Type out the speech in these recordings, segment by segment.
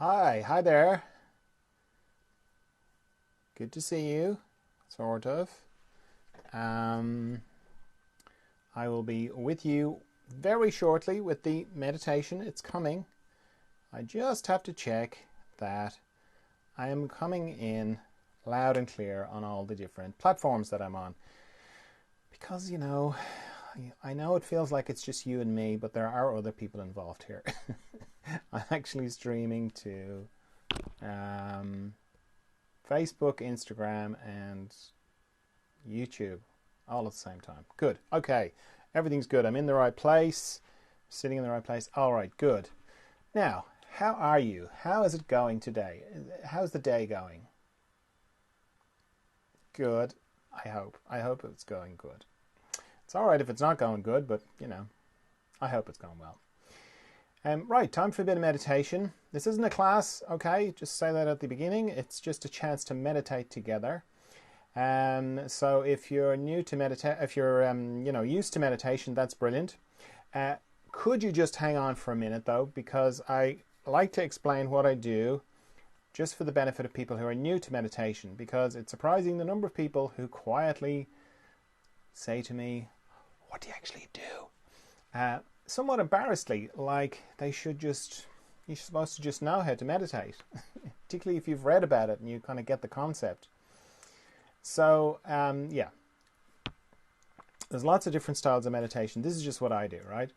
Hi there. Good to see you, sort of. Um, I will be with you very shortly with the meditation. It's coming. I just have to check that I am coming in loud and clear on all the different platforms that I'm on. Because, I know it feels like it's just you and me, but there are other people involved here. I'm actually streaming to Facebook, Instagram, and YouTube all at the same time. Good. Okay. Everything's good. I'm in the right place, sitting in the right place. All right. Good. Now, how are you? How is it going today? How's the day going? Good. I hope. I hope it's going good. It's all right if it's not going good, but, I hope it's going well. Right, time for a bit of meditation. This isn't a class, okay? Just say that at the beginning. It's just a chance to meditate together. So if you're new to meditate, if you're used to meditation, that's brilliant. Could you just hang on for a minute though, because I like to explain what I do, just for the benefit of people who are new to meditation, because it's surprising the number of people who quietly say to me, "What do you actually do?" Somewhat embarrassedly, like you're supposed to just know how to meditate, particularly if you've read about it and you kind of get the concept. So, there's lots of different styles of meditation. This is just what I do, right?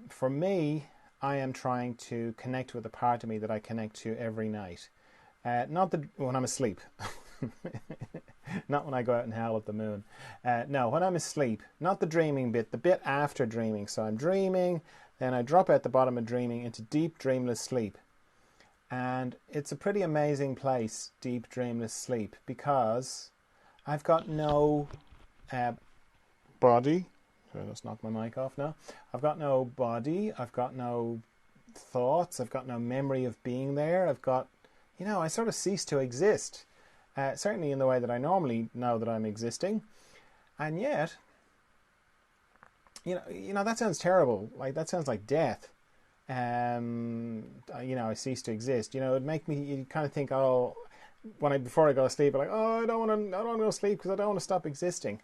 For me, I am trying to connect with a part of me that I connect to every night. Not when I'm asleep. Not when I go out and howl at the moon. No, when I'm asleep. Not the dreaming bit, the bit after dreaming. So I'm dreaming, then I drop out the bottom of dreaming into deep dreamless sleep. And it's a pretty amazing place, deep dreamless sleep, because I've got no body. Sorry, let's knock my mic off now. I've got no body. I've got no thoughts. I've got no memory of being there. I've got, I sort of cease to exist. Certainly in the way that I normally know that I'm existing. And yet, that sounds terrible. Like, that sounds like death. I cease to exist. It'd make me, you kind of think, before I go to sleep, I'm like, I don't want to go to sleep because I don't want to stop existing.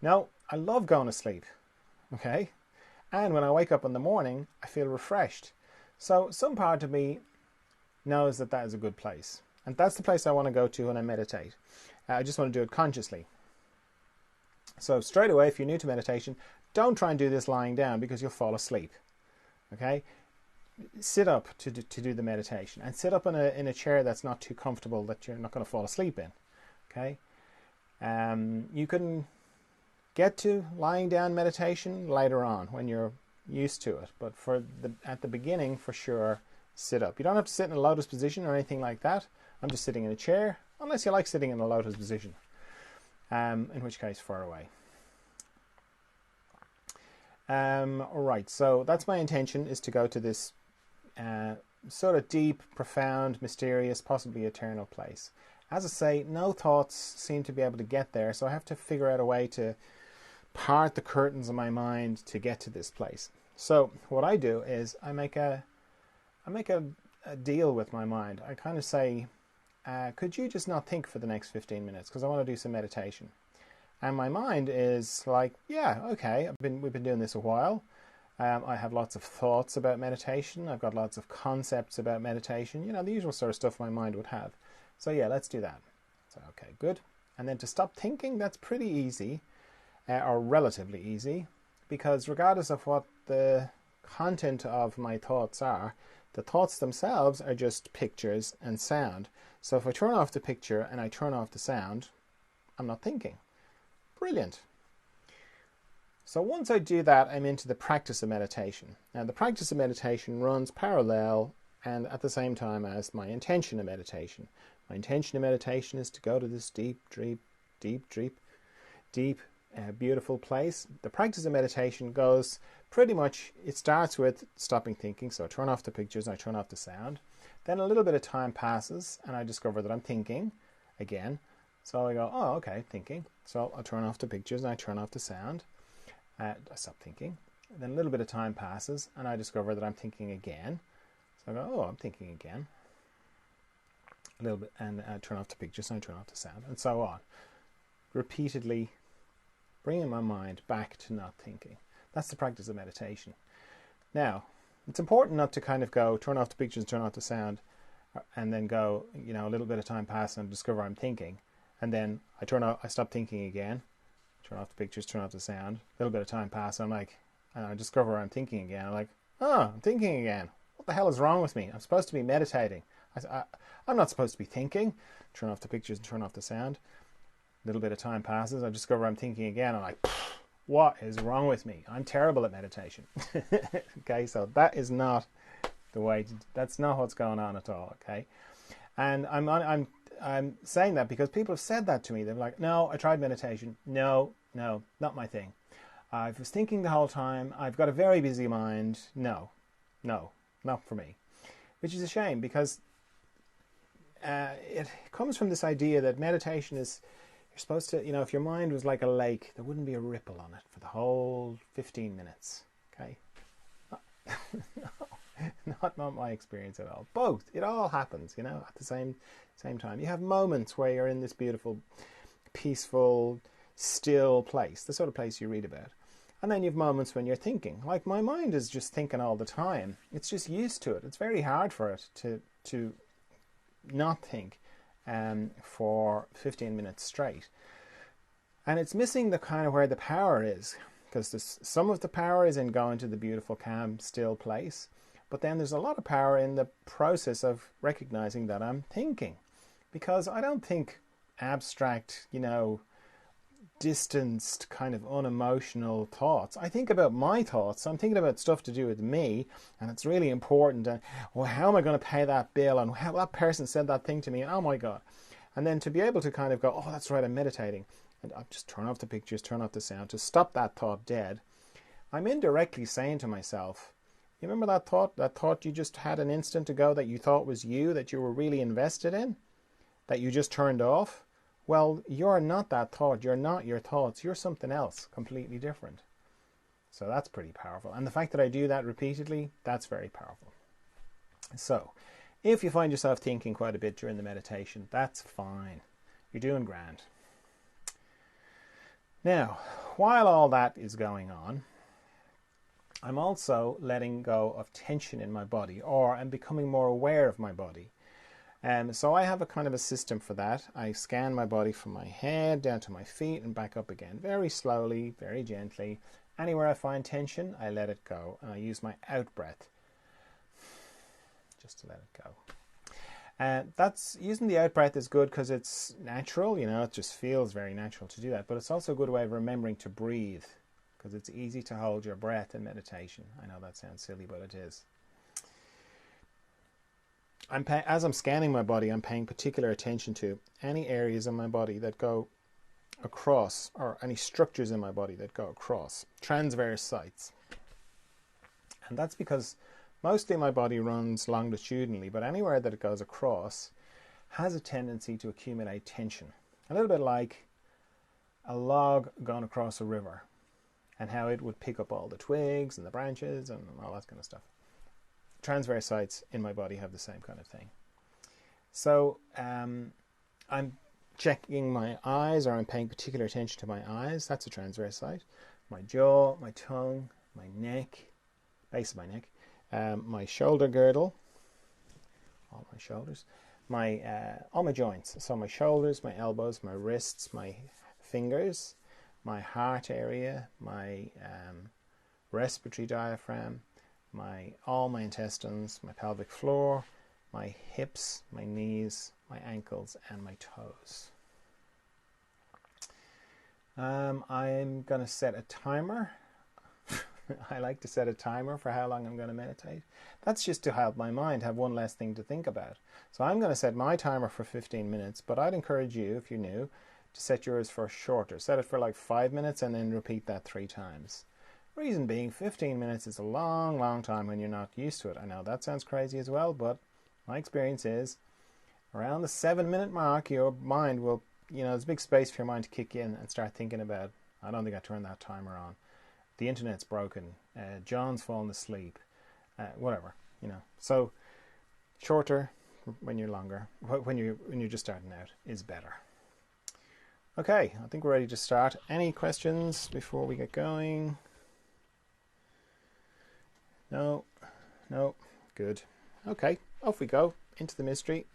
No, I love going to sleep. Okay? And when I wake up in the morning, I feel refreshed. So some part of me knows that is a good place. And that's the place I want to go to when I meditate. I just want to do it consciously. So straight away, if you're new to meditation, don't try and do this lying down because you'll fall asleep. Okay? Sit up to do the meditation, and sit up in a chair that's not too comfortable that you're not going to fall asleep in. Okay? You can get to lying down meditation later on when you're used to it, but at the beginning, for sure, sit up. You don't have to sit in a lotus position or anything like that. I'm just sitting in a chair, unless you like sitting in a lotus position, in which case, far away. All right, so that's my intention, is to go to this sort of deep, profound, mysterious, possibly eternal place. As I say, no thoughts seem to be able to get there, so I have to figure out a way to part the curtains of my mind to get to this place. So what I do is I make a deal with my mind. I kind of say, could you just not think for the next 15 minutes because I want to do some meditation. And my mind is like, yeah, okay, we've been doing this a while. I have lots of thoughts about meditation. I've got lots of concepts about meditation. The usual sort of stuff my mind would have. So yeah, let's do that. So, okay, good. And then to stop thinking, that's pretty easy, or relatively easy, because regardless of what the content of my thoughts are, the thoughts themselves are just pictures and sound. So if I turn off the picture and I turn off the sound, I'm not thinking. Brilliant. So once I do that, I'm into the practice of meditation. Now, the practice of meditation runs parallel and at the same time as my intention of meditation. My intention of meditation is to go to this deep, beautiful place. The practice of meditation goes pretty much, it starts with stopping thinking. So I turn off the pictures and I turn off the sound. Then a little bit of time passes and I discover that I'm thinking again. So I go, oh, okay, thinking. So I'll turn off the pictures and I turn off the sound. I stop thinking. Then a little bit of time passes and I discover that I'm thinking again. So I go, oh, I'm thinking again. A little bit, and I turn off the pictures and I turn off the sound, and so on. Repeatedly bringing my mind back to not thinking. That's the practice of meditation. Now, it's important not to kind of go, turn off the pictures, turn off the sound, and then go, you know, a little bit of time passes and discover I'm thinking. And then I stop thinking again, turn off the pictures, turn off the sound. A little bit of time passes, and I discover I'm thinking again. I'm like, oh, I'm thinking again. What the hell is wrong with me? I'm supposed to be meditating. I'm not supposed to be thinking. Turn off the pictures and turn off the sound. A little bit of time passes, I discover I'm thinking again. I'm like, what is wrong with me? I'm terrible at meditation. Okay, so that is not the way. That's not what's going on at all. Okay, and I'm saying that because people have said that to me. They're like, no, I tried meditation. No, not my thing. I was thinking the whole time. I've got a very busy mind. No, not for me. Which is a shame, because it comes from this idea that meditation is, you're supposed to, you know, if your mind was like a lake, there wouldn't be a ripple on it for the whole 15 minutes. Okay? No, not my experience at all. Both. It all happens, you know, at the same time. You have moments where you're in this beautiful, peaceful, still place, the sort of place you read about. And then you have moments when you're thinking. Like, my mind is just thinking all the time. It's just used to it. It's very hard for it to not think for 15 minutes straight. And it's missing the kind of where the power is, because some of the power is in going to the beautiful, calm, still place, but then there's a lot of power in the process of recognizing that I'm thinking, because I don't think abstract, you know, distanced, kind of unemotional thoughts. I think about my thoughts. I'm thinking about stuff to do with me, and it's really important. And, well, how am I going to pay that bill? And how that person said that thing to me? And, oh my God. And then to be able to kind of go, oh, that's right, I'm meditating. And I'll just turn off the pictures, turn off the sound, to stop that thought dead. I'm indirectly saying to myself, you remember that thought you just had an instant ago that you thought was you, that you were really invested in, that you just turned off? Well, you're not that thought. You're not your thoughts. You're something else, completely different. So that's pretty powerful. And the fact that I do that repeatedly, that's very powerful. So if you find yourself thinking quite a bit during the meditation, that's fine. You're doing grand. Now, while all that is going on, I'm also letting go of tension in my body, or I'm becoming more aware of my body. So I have a kind of a system for that. I scan my body from my head down to my feet and back up again, very slowly, very gently. Anywhere I find tension, I let it go, and I use my out breath just to let it go. That's using the out breath is good because it's natural, you know, it just feels very natural to do that. But it's also a good way of remembering to breathe, because it's easy to hold your breath in meditation. I know that sounds silly, but it is. As I'm scanning my body, I'm paying particular attention to any areas in my body that go across, or any structures in my body that go across, transverse sites. And that's because mostly my body runs longitudinally, but anywhere that it goes across has a tendency to accumulate tension. A little bit like a log going across a river, and how it would pick up all the twigs and the branches and all that kind of stuff. Transverse sites in my body have the same kind of thing. So I'm checking my eyes, or I'm paying particular attention to my eyes. That's a transverse site. My jaw, my tongue, my neck, base of my neck, my shoulder girdle, all my shoulders, all my joints. So my shoulders, my elbows, my wrists, my fingers, my heart area, my respiratory diaphragm, all my intestines, my pelvic floor, my hips, my knees, my ankles, and my toes. I'm going to set a timer. I like to set a timer for how long I'm going to meditate. That's just to help my mind have one less thing to think about. So I'm going to set my timer for 15 minutes, but I'd encourage you, if you're new, to set yours for shorter. Set it for like 5 minutes and then repeat that 3 times. Reason being, 15 minutes is a long, long time when you're not used to it. I know that sounds crazy as well, but my experience is around the 7-minute mark, your mind will, you know, there's a big space for your mind to kick in and start thinking about, I don't think I turned that timer on. The internet's broken. John's fallen asleep. Whatever, you know. So Shorter when you're longer. When you're just starting out is better. Okay, I think we're ready to start. Any questions before we get going? No, no, good. Okay, off we go into the mystery.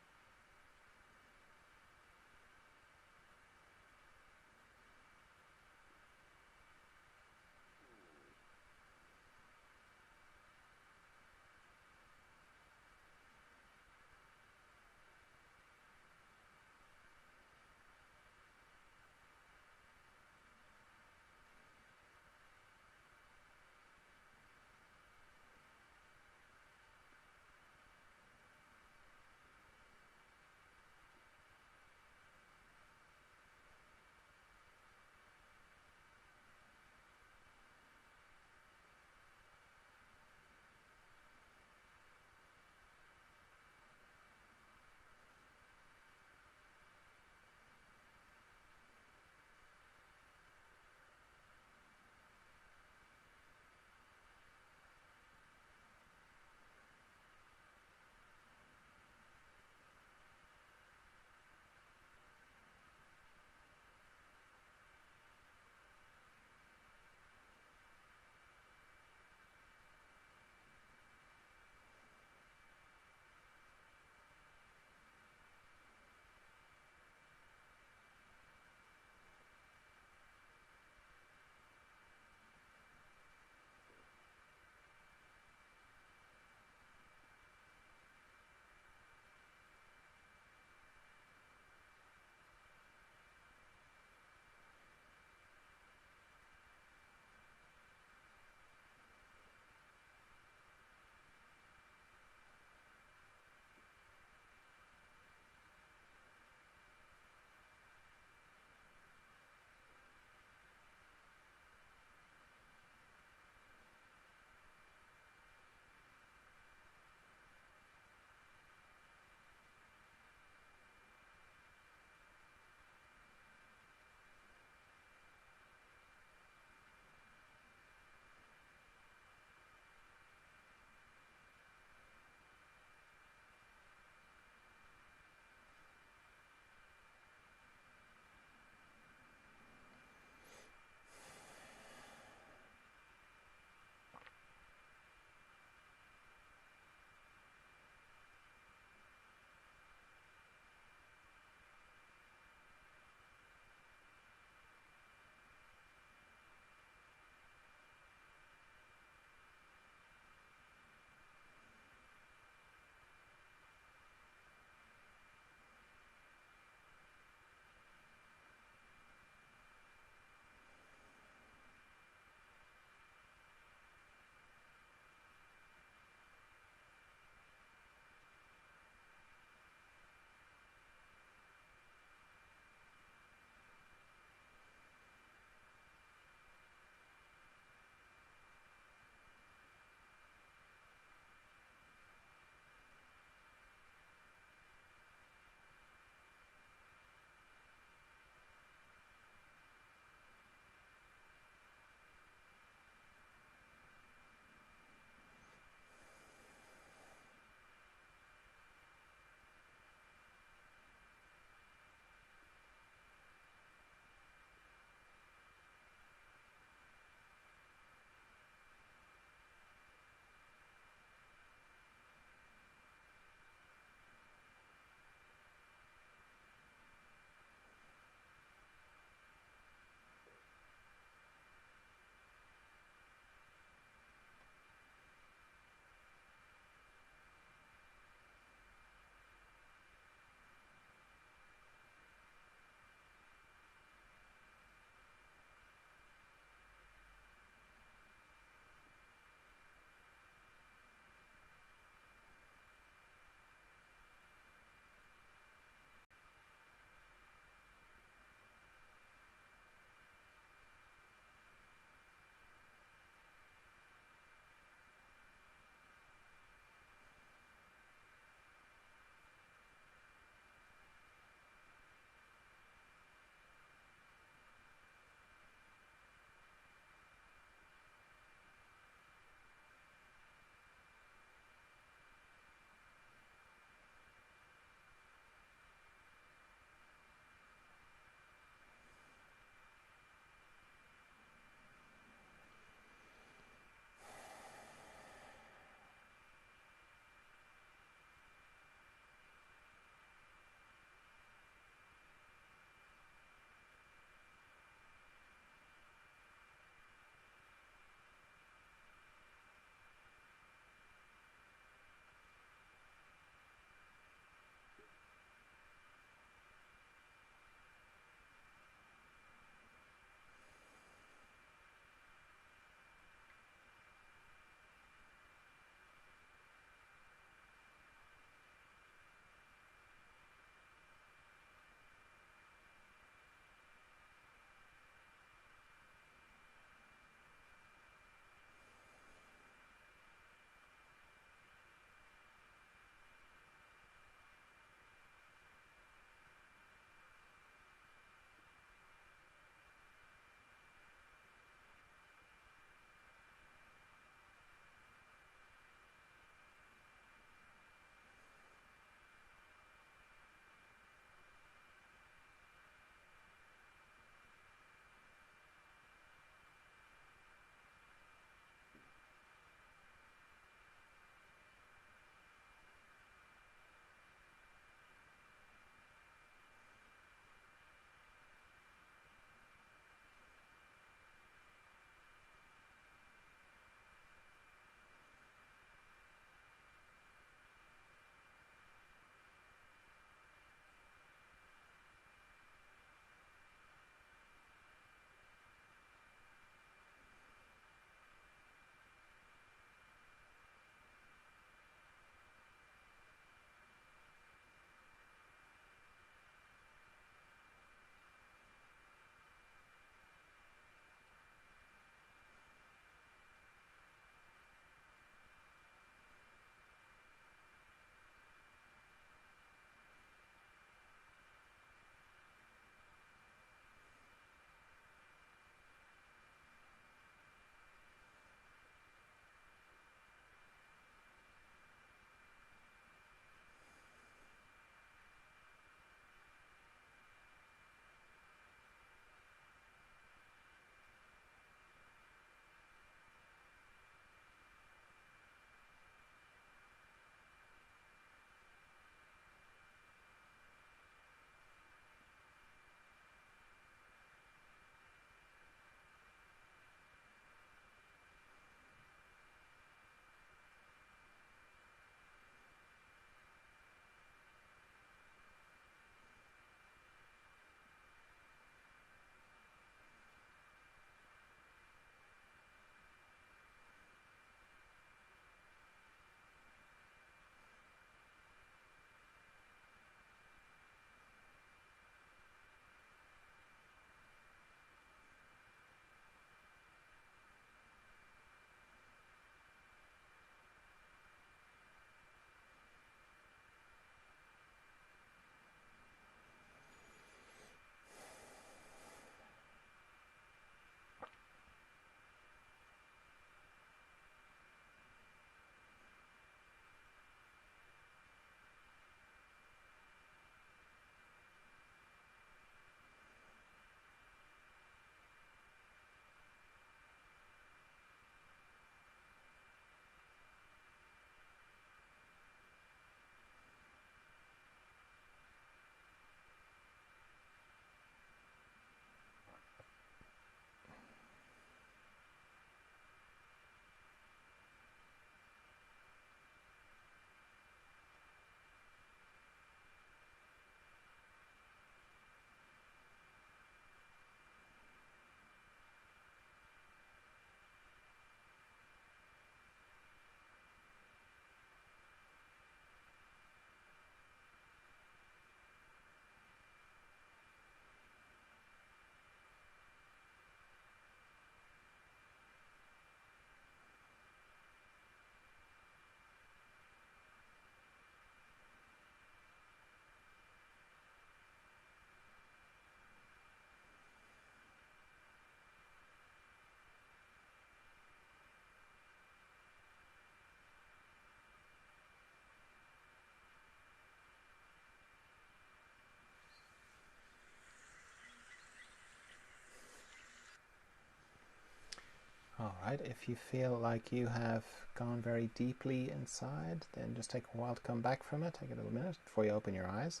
right, if you feel like you have gone very deeply inside, then just take a while to come back from it. Take a little minute before you open your eyes.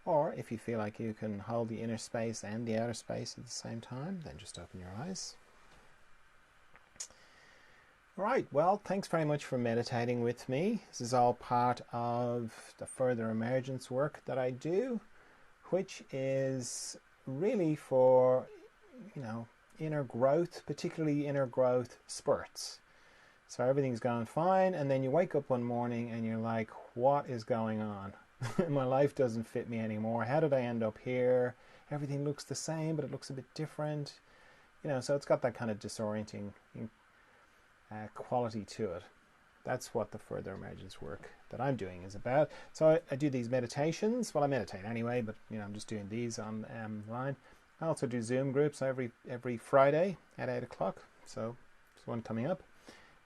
Or if you feel like you can hold the inner space and the outer space at the same time, then just open your eyes. All right, well, thanks very much for meditating with me. This is all part of the further emergence work that I do, which is really for, inner growth, particularly inner growth spurts. So everything's going fine, and then you wake up one morning and you're like, what is going on? My life doesn't fit me anymore. How did I end up here? Everything looks the same, but it looks a bit different. So it's got that kind of disorienting quality to it. That's what the further emergence work that I'm doing is about. So I do these meditations. Well, I meditate anyway, but I'm just doing these online. I also do Zoom groups every Friday at 8 o'clock. So there's one coming up.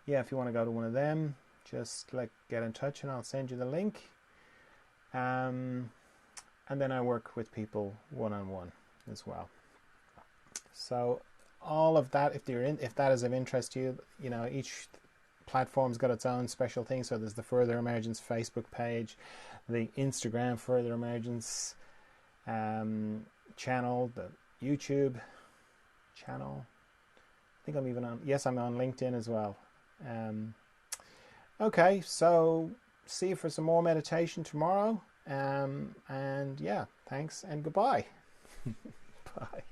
Yeah, if you want to go to one of them, just get in touch and I'll send you the link. And then I work with people one-on-one as well. So all of that, if that is of interest to you, each platform's got its own special thing. So there's the Further Emergence Facebook page, the Instagram Further Emergence channel, the YouTube channel. I think I'm even on, yes, I'm on LinkedIn as well. Okay, so see you for some more meditation tomorrow. And yeah, thanks and goodbye. Bye.